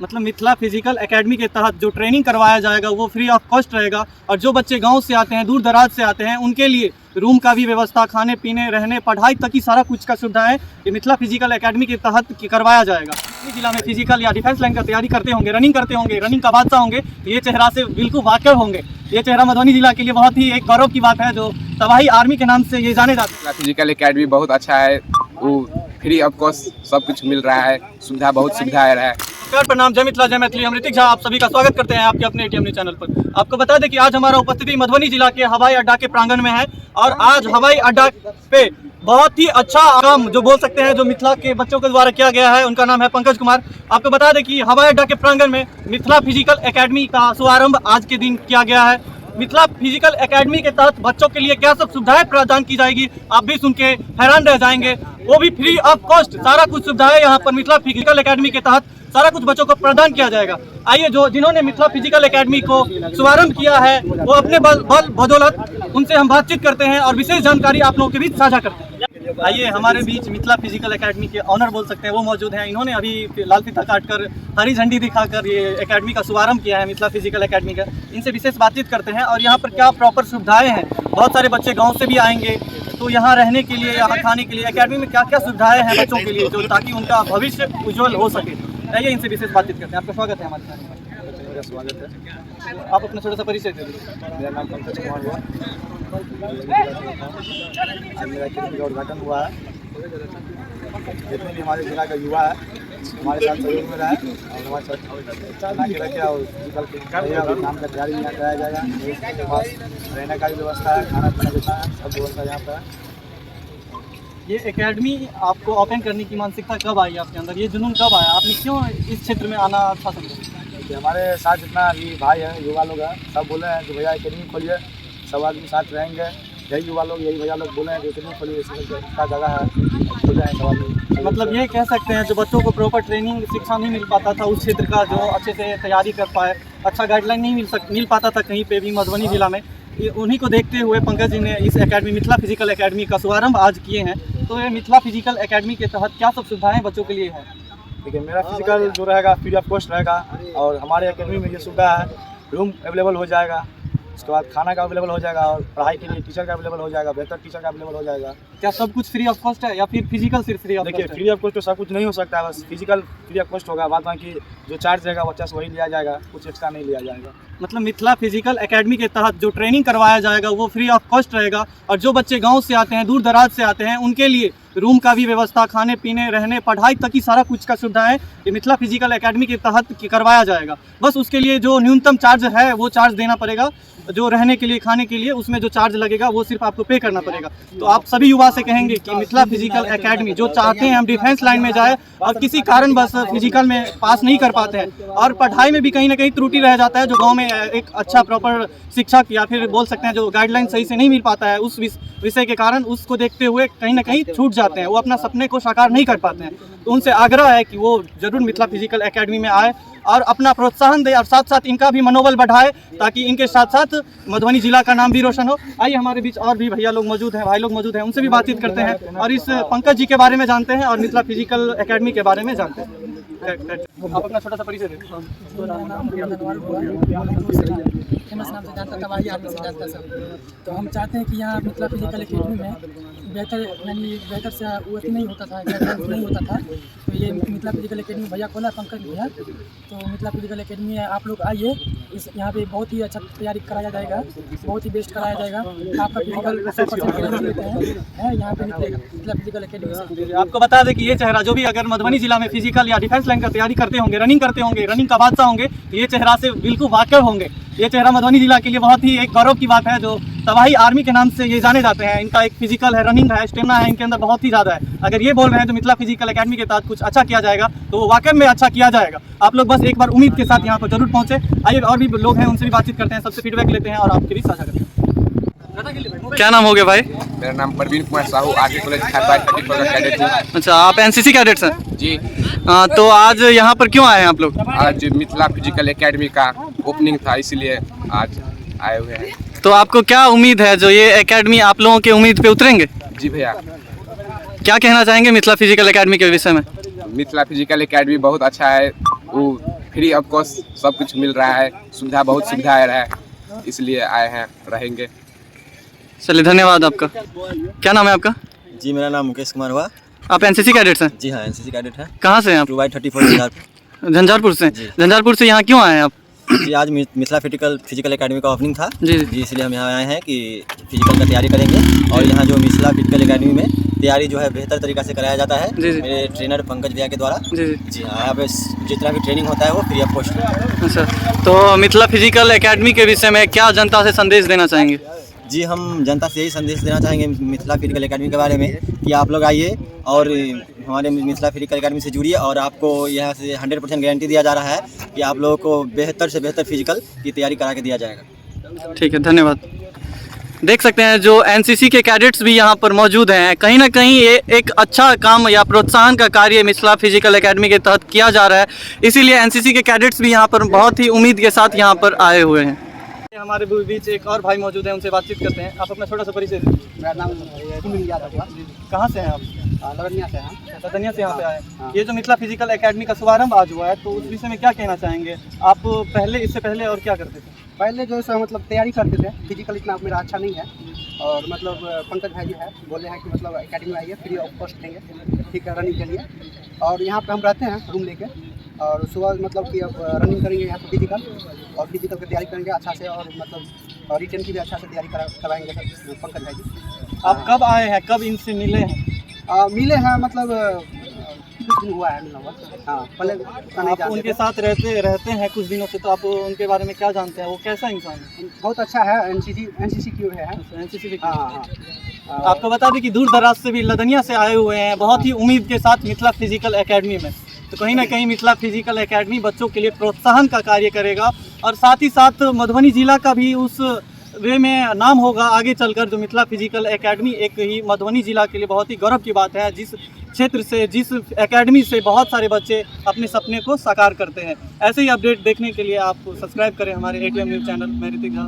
मतलब Mithila physical academy के तहत जो ट्रेनिंग करवाया जाएगा वो फ्री ऑफ कॉस्ट रहेगा और जो बच्चे गांव से आते हैं, दूर दराज से आते हैं, उनके लिए रूम का भी व्यवस्था, खाने पीने, रहने, पढ़ाई तक की सारा कुछ का सुविधा है ये मिथिला फिजिकल एकेडमी के तहत करवाया जाएगा। इस जिला में फिजिकल या डिफेंस लाइन का तैयारी करते होंगे, रनिंग करते होंगे, रनिंग का बादशाह होंगे, ये चेहरा से बिल्कुल वाकिफ होंगे। ये चेहरा मधुबनी जिला के लिए बहुत ही एक गौरव की बात है, जो तबाही आर्मी के नाम से ये जाने जाते हैं। फिजिकल एकेडमी बहुत अच्छा है, वो फ्री ऑफ कॉस्ट सब कुछ मिल रहा है, सुविधा बहुत सुविधा है। नमस्कार, प्रणाम, जय मिथिला जय मैथिली। हम ऋतिक झा आप सभी का स्वागत करते हैं आपके अपने ATM न्यूज़ चैनल पर। आपको बता दें कि आज हमारा उपस्थिति मधुबनी जिला के हवाई अड्डा के प्रांगण में है और आज हवाई अड्डा पे बहुत ही अच्छा काम जो बोल सकते हैं जो मिथिला के बच्चों के द्वारा किया गया है, उनका नाम है पंकज कुमार। आपको बता दें कि हवाई अड्डा के प्रांगण में मिथिला फिजिकल एकेडमी का शुभारंभ आज के दिन किया गया है। मिथिला फिजिकल एकेडमी के तहत बच्चों के लिए क्या सब सुविधाएं प्रदान की जाएगी आप भी सुन के हैरान रह जाएंगे, वो भी फ्री ऑफ कॉस्ट। सारा कुछ सुविधाएं यहाँ पर मिथिला फिजिकल एकेडमी के तहत सारा कुछ बच्चों को प्रदान किया जाएगा। आइए जो जिन्होंने मिथिला फिजिकल एकेडमी को शुभारंभ किया है वो अपने बल बदौलत उनसे हम बातचीत करते हैं और विशेष जानकारी आप लोगों के बीच साझा करते हैं। आइए हमारे बीच मिथिला फिजिकल एकेडमी के ऑनर बोल सकते हैं वो मौजूद हैं। इन्होंने अभी लाल फीता काटकर हरी झंडी दिखाकर ये एकेडमी का शुभारंभ किया है मिथिला फिजिकल एकेडमी का। इनसे विशेष बातचीत करते हैं और यहाँ पर क्या प्रॉपर सुविधाएं हैं। बहुत सारे बच्चे गाँव से भी आएंगे तो यहाँ रहने के लिए, यहाँ खाने के लिए एकेडमी में क्या क्या सुविधाएं हैं बच्चों के लिए, जो ताकि उनका भविष्य उज्जवल हो सके। आइए इनसे विशेष बातचीत करते हैं। आपका स्वागत है हमारे चैनल में। मेरा स्वागत है। आप अपना छोटा सा परिचय दे दीजिए। मेरा नाम पंकज कुमार हुआ। आज मेरा एकेडमी का उद्घाटन हुआ है। जितने भी हमारे जिला का युवा है हमारे साथ सहयोग में रहा है और हमारे साथ बना के रखे और फिजिकल नाम का तैयारी यहाँ कराया जाएगा। उसके पास रहने का भी व्यवस्था है, खाना पीना देता है, सब व्यवस्था यहाँ पर है। ये एकेडमी आपको ओपन करने की मानसिकता कब आई आपके अंदर, ये जुनून कब आया, आपने क्यों इस क्षेत्र में आना अच्छा समझा? कि हमारे साथ जितना भी भाई हैं, युवा लोग हैं, सब बोले हैं कि भैया एकेडमी खोलिए, सब आदमी साथ रहेंगे। यही युवा लोग, यही भैया लोग बोले हैं कि एकेडमी खोलिए, इसका जगह है, खोल जाए सब आदमी। मतलब ये कह सकते हैं जो बच्चों को प्रॉपर ट्रेनिंग शिक्षा नहीं मिल पाता था उस क्षेत्र का, जो अच्छे से तैयारी कर पाए, अच्छा गाइडलाइन नहीं मिल पाता था कहीं पे भी मधुबनी जिला में, उन्हीं को देखते हुए पंकज जी ने इस एकेडमी मिथिला फिजिकल एकेडमी का शुभारंभ आज किए हैं। तो ये मिथिला फिजिकल एकेडमी के तहत क्या सब सुविधाएं बच्चों के लिए है? देखिए, मेरा फिजिकल जो रहेगा फ्री ऑफ कॉस्ट रहेगा और हमारे एकेडमी में ये सुविधा है, रूम अवेलेबल हो जाएगा, उसके बाद खाना का अवेलेबल हो जाएगा और पढ़ाई के लिए टीचर का अवेलेबल हो जाएगा, बेहतर टीचर का अवेलेबल हो जाएगा। क्या सब कुछ फ्री ऑफ कॉस्ट है या फिर फिजिकल सिर्फ फ्री ऑफ? देखिए, फ्री ऑफ कॉस्ट तो सब कुछ नहीं हो सकता है, बस फिजिकल फ्री ऑफ कॉस्ट होगा, बाद बाकी जो चार्ज रहेगा बच्चा से वही लिया जाएगा, कुछ एक्स्ट्रा नहीं लिया जाएगा। मतलब मिथिला फिजिकल एकेडमी के तहत जो ट्रेनिंग करवाया जाएगा वो फ्री ऑफ कॉस्ट रहेगा और जो बच्चे गांव से आते हैं, दूर दराज से आते हैं, उनके लिए रूम का भी व्यवस्था, खाने पीने, रहने, पढ़ाई तक की सारा कुछ का सुविधा है ये मिथिला फिजिकल एकेडमी के तहत करवाया जाएगा। बस उसके लिए जो न्यूनतम चार्ज है वो चार्ज देना पड़ेगा, जो रहने के लिए, खाने के लिए, उसमें जो चार्ज लगेगा वो सिर्फ आपको पे करना पड़ेगा। तो आप सभी युवा से कहेंगे कि मिथिला फिजिकल एकेडमी जो चाहते हैं हम डिफेंस लाइन में जाए और किसी कारण बस फिजिकल में पास नहीं कर पाते हैं और पढ़ाई में भी कहीं ना कहीं त्रुटि रह जाता है, जो गांव में एक अच्छा प्रॉपर शिक्षक या फिर बोल सकते हैं जो गाइडलाइन सही से नहीं मिल पाता है उस विषय के कारण, उसको देखते हुए कहीं ना कहीं छूट जाते हैं, वो अपना सपने को साकार नहीं कर पाते हैं। तो उनसे आग्रह है कि वो जरूर मिथिला फिजिकल एकेडमी में आए और अपना प्रोत्साहन दे और साथ साथ इनका भी मनोबल बढ़ाए ताकि इनके साथ साथ मधुबनी जिला का नाम भी रोशन हो। आइए हमारे बीच और भी भैया लोग मौजूद हैं, भाई लोग मौजूद हैं, उनसे भी बातचीत करते हैं और इस पंकज जी के बारे में जानते हैं और मिथिला फिजिकल एकेडमी के बारे में जानते हैं। आप अपना छोटा सा परिचय दें। फेमस नाम से जानता था, वही आदमी से जानता सब। तो हम चाहते हैं कि यहाँ मिथिला फिजिकल एकेडमी में बेहतर से वो नहीं होता था, नहीं होता था। तो ये मिथिला फिजिकल एकेडमी भैया खोला, पंकज भैया। तो मिथिला फिजिकल एकेडमी आप लोग आइए, इस यहाँ पे बहुत ही अच्छा तैयारी कराया जाएगा, बहुत ही बेस्ट कराया जाएगा। आपका फिजिकल 100% लेते हैं यहाँ पे मिथिला फिजिकल एकेडमी से। आपको बता दें कि ये चेहरा जो भी अगर मधुबनी जिला में फिजिकल या डिफेंस लाइन का तैयारी करते होंगे, रनिंग करते होंगे, रनिंग का बादशाह होंगे, ये चेहरा से बिल्कुल वाकिफ होंगे। ये चेहरा मधुबनी जिला के लिए बहुत ही एक गौरव की बात है, जो तबाही आर्मी के नाम से ये जाने जाते हैं। इनका एक फिजिकल है, रनिंग है, स्टेमिना है, इनके अंदर बहुत ही ज़्यादा है। अगर ये बोल रहे हैं तो मिथिला फिजिकल एकेडमी के तहत कुछ अच्छा किया जाएगा तो वो वाकई में अच्छा किया जाएगा। आप लोग बस एक बार उम्मीद के साथ यहाँ पर जरूर पहुँचे। आइए और भी लोग हैं उनसे भी बातचीत करते हैं, सबसे फीडबैक लेते हैं और आपके भी साझा करते हैं। क्या नाम हो गया भाई? मेरा नाम प्रवीण कुमार साहू, आगे कॉलेज कैडेट हूँ। अच्छा, आप एनसीसी कैडेट्स हैं जी। तो आज यहाँ पर क्यों आए हैं आप लोग? आज मिथिला फिजिकल एकेडमी का ओपनिंग था, इसलिए आज आए हुए हैं। तो आपको क्या उम्मीद है जो ये एकेडमी आप लोगों के उम्मीद पे उतरेंगे? जी भैया। क्या कहना चाहेंगे मिथिला फिजिकल एकेडमी के विषय में? मिथिला फिजिकल एकेडमी बहुत अच्छा है, वो फ्री ऑफ कॉस्ट सब कुछ मिल रहा है, सुविधा बहुत सुविधा है, इसलिए आए हैं, रहेंगे। चलिए धन्यवाद आपका। क्या नाम है आपका? जी मेरा नाम मुकेश कुमार हुआ। आप एनसीसी कैडेट्स हैं? जी हाँ, एनसीसी कैडेट है। कहाँ से हैं आप? 2/34 झंझारपुर। झंझारपुर से? जी। झंझारपुर से यहाँ क्यों आए हैं आप? जी आज मिथिला फिजिकल एकेडमी का ओपनिंग था जी जी, इसलिए हम यहाँ आए हैं कि फिजिकल का तैयारी करेंगे। और यहाँ जो मिथिला फिजिकल एकेडमी में तैयारी जो है बेहतर तरीका से कराया जाता है जी। मेरे ट्रेनर पंकज भैया के द्वारा। जी जी हाँ, यहाँ पे जितना भी ट्रेनिंग होता है वो फ्री ऑफ कॉस्ट है। अच्छा, तो मिथिला फिजिकल एकेडमी के विषय में क्या जनता से संदेश देना चाहेंगे? जी हम जनता से यही संदेश देना चाहेंगे मिथिला फिजिकल एकेडमी के बारे में कि आप लोग आइए और हमारे मिथिला फिजिकल एकेडमी से जुड़िए, और आपको यहाँ से 100% गारंटी दिया जा रहा है कि आप लोगों को बेहतर से बेहतर फिजिकल की तैयारी करा के दिया जाएगा। ठीक है, धन्यवाद। देख सकते हैं जो एनसीसी के कैडेट्स भी यहाँ पर मौजूद हैं। कहीं ना कहीं ये एक अच्छा काम या प्रोत्साहन का कार्य मिथिला फिजिकल एकेडमी के तहत किया जा रहा है, इसीलिए एनसीसी के कैडेट्स भी यहाँ पर बहुत ही उम्मीद के साथ यहाँ पर आए हुए हैं। हमारे बीच एक और भाई मौजूद हैं, उनसे बातचीत करते हैं। आप अपना छोटा सा परिचय दीजिए। मेरा नाम सुनील यादव है। कहाँ से हैं आप? लड़निया से हैं। लदनिया से यहाँ पे आए। ये जो मिथिला फिजिकल एकेडमी का शुभारंभ आज हुआ है, तो उस विषय में क्या कहना चाहेंगे आप? इससे पहले और क्या करते थे? पहले जो है मतलब तैयारी करते थे, फिजिकल इतना मेरा अच्छा नहीं है, और मतलब पंकज भाई जी है बोले हैं कि मतलब एकेडमी में आइए, फ्री ऑफ कॉस्ट देंगे, ठीक है, रनिंग के लिए। और यहाँ पे हम रहते हैं रूम लेके, और सुबह मतलब कि अब रनिंग करेंगे यहाँ पे फिजिकल, और फिजिकल की तैयारी करेंगे अच्छा से, और मतलब रिटर्न की भी अच्छा से तैयारी कराएंगे सर पंकज भाई जी। आप कब आए हैं, कब इनसे मिले हैं? मिले हैं मतलब कुछ दिन हुआ है मिला हुआ। हाँ, पहले आप उनके साथ रहते हैं कुछ दिनों से, तो आप उनके बारे में क्या जानते हैं? वो कैसा इंसान है? बहुत अच्छा है, एनसीसी क्यों है। एनसीसी भी। हाँ हाँ। आपको बता दें कि दूर दराज से भी लदनिया से आए हुए हैं, बहुत ही उम्मीद के साथ मिथिला फिजिकल एकेडमी में। तो कहीं ना कहीं मिथिला फिजिकल एकेडमी बच्चों के लिए प्रोत्साहन का कार्य करेगा, और साथ ही साथ मधुबनी जिला का भी उस वे में नाम होगा आगे चलकर। जो मिथिला फिजिकल एकेडमी एक ही मधुबनी जिला के लिए बहुत ही गौरव की बात है, जिस क्षेत्र से, जिस एकेडमी से बहुत सारे बच्चे अपने सपने को साकार करते हैं। ऐसे ही अपडेट देखने के लिए आप सब्सक्राइब करें हमारे ATM न्यूज़ चैनल। मैं ऋतिक झा।